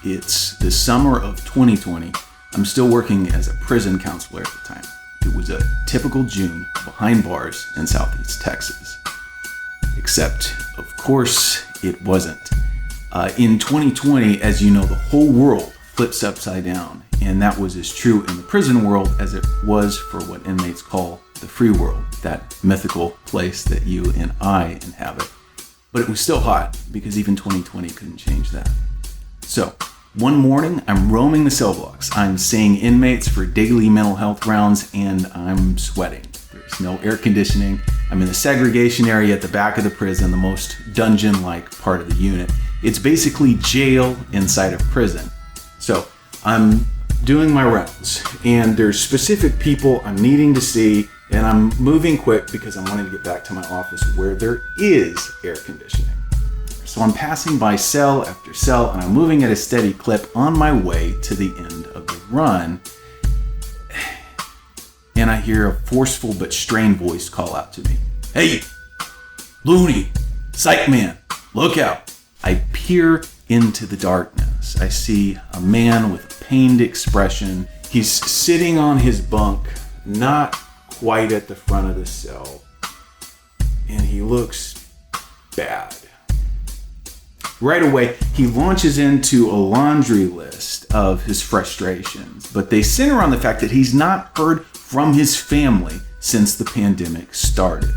It's the summer of 2020. I'm still working as a prison counselor at the time. It was a typical June behind bars in Southeast Texas. Except, of course, it wasn't. In 2020, as you know, the whole world flips upside down. And that was as true in the prison world as it was for what inmates call the free world, that mythical place that you and I inhabit. But it was still hot because even 2020 couldn't change that. So, one morning, I'm roaming the cell blocks. I'm seeing inmates for daily mental health rounds, and I'm sweating. There's no air conditioning. I'm in the segregation area at the back of the prison, the most dungeon-like part of the unit. It's basically jail inside of prison. So, I'm doing my rounds, and there's specific people I'm needing to see, and I'm moving quick because I'm wanting to get back to my office where there is air conditioning. So I'm passing by cell after cell, and I'm moving at a steady clip on my way to the end of the run. And I hear a forceful but strained voice call out to me. "Hey, loony, psych man, look out." I peer into the darkness. I see a man with a pained expression. He's sitting on his bunk, not quite at the front of the cell, and he looks bad. Right away, he launches into a laundry list of his frustrations, but they center on the fact that he's not heard from his family since the pandemic started.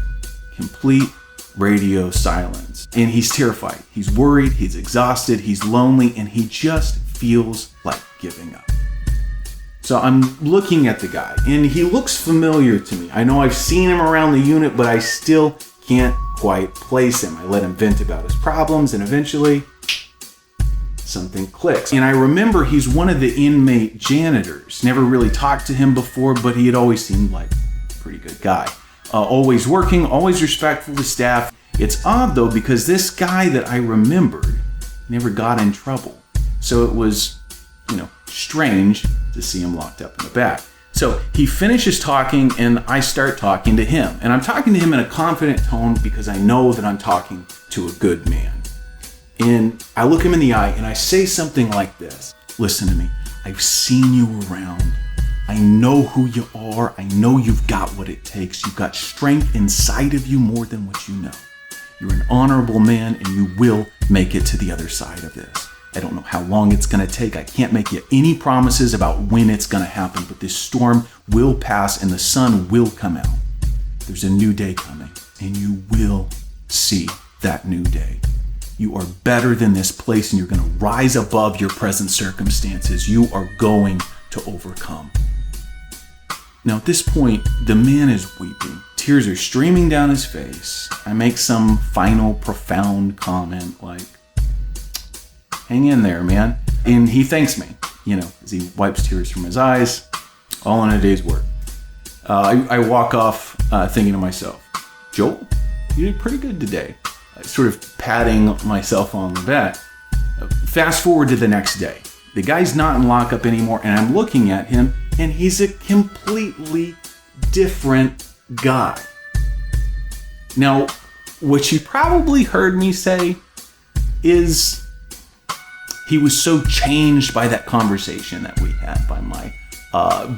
Complete radio silence. And he's terrified. He's worried, he's exhausted, he's lonely, and he just feels like giving up. So I'm looking at the guy, and he looks familiar to me. I know I've seen him around the unit, but I still can't quite place him. I let him vent about his problems, and eventually something clicks. And I remember he's one of the inmate janitors. Never really talked to him before, but he had always seemed like a pretty good guy. Always working, always respectful to staff. It's odd though, because this guy that I remembered never got in trouble. So it was, strange to see him locked up in the back. So he finishes talking, and I start talking to him. And I'm talking to him in a confident tone because I know that I'm talking to a good man. And I look him in the eye and I say something like this. "Listen to me. I've seen you around. I know who you are. I know you've got what it takes. You've got strength inside of you more than what you know. You're an honorable man, and you will make it to the other side of this. I don't know how long it's going to take. I can't make you any promises about when it's going to happen, but this storm will pass and the sun will come out. There's a new day coming, and you will see that new day. You are better than this place, and you're going to rise above your present circumstances. You are going to overcome." Now at this point, the man is weeping. Tears are streaming down his face. I make some final profound comment like, "Hang in there, man." And he thanks me, as he wipes tears from his eyes, all in a day's work. I walk off thinking to myself, "Joel, you did pretty good today." Sort of patting myself on the back. Fast forward to the next day. The guy's not in lockup anymore, and I'm looking at him, and he's a completely different guy. Now, what you probably heard me say is he was so changed by that conversation that we had, by my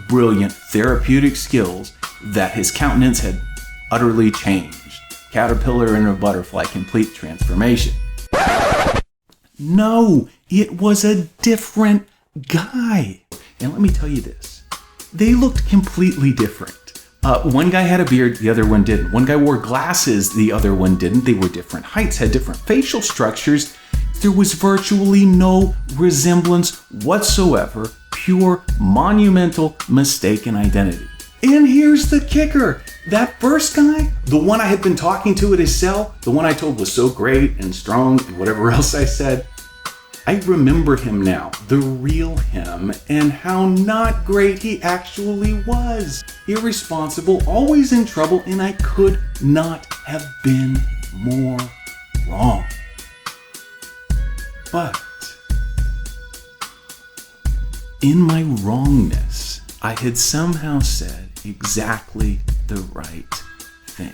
brilliant therapeutic skills, that his countenance had utterly changed. Caterpillar and a butterfly, complete transformation. No, it was a different guy. And let me tell you this. They looked completely different. One guy had a beard, the other one didn't. One guy wore glasses, the other one didn't. They were different heights, had different facial structures. There was virtually no resemblance whatsoever. Pure, monumental, mistaken identity. And here's the kicker. That first guy, the one I had been talking to at his cell, the one I told was so great and strong and whatever else I said, I remember him now, the real him, and how not great he actually was. Irresponsible, always in trouble, and I could not have been more wrong. But in my wrongness, I had somehow said exactly the right thing.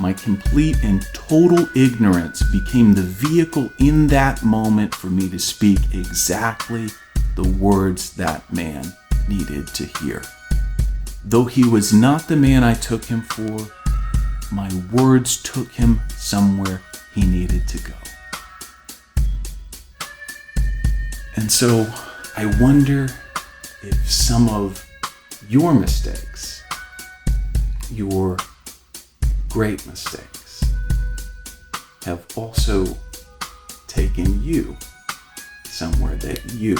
my complete and total ignorance became the vehicle in that moment for me to speak exactly the words that man needed to hear. Though he was not the man I took him for, my words took him somewhere he needed to go. And so I wonder if some of your mistakes, your great mistakes, have also taken you somewhere that you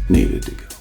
needed to go.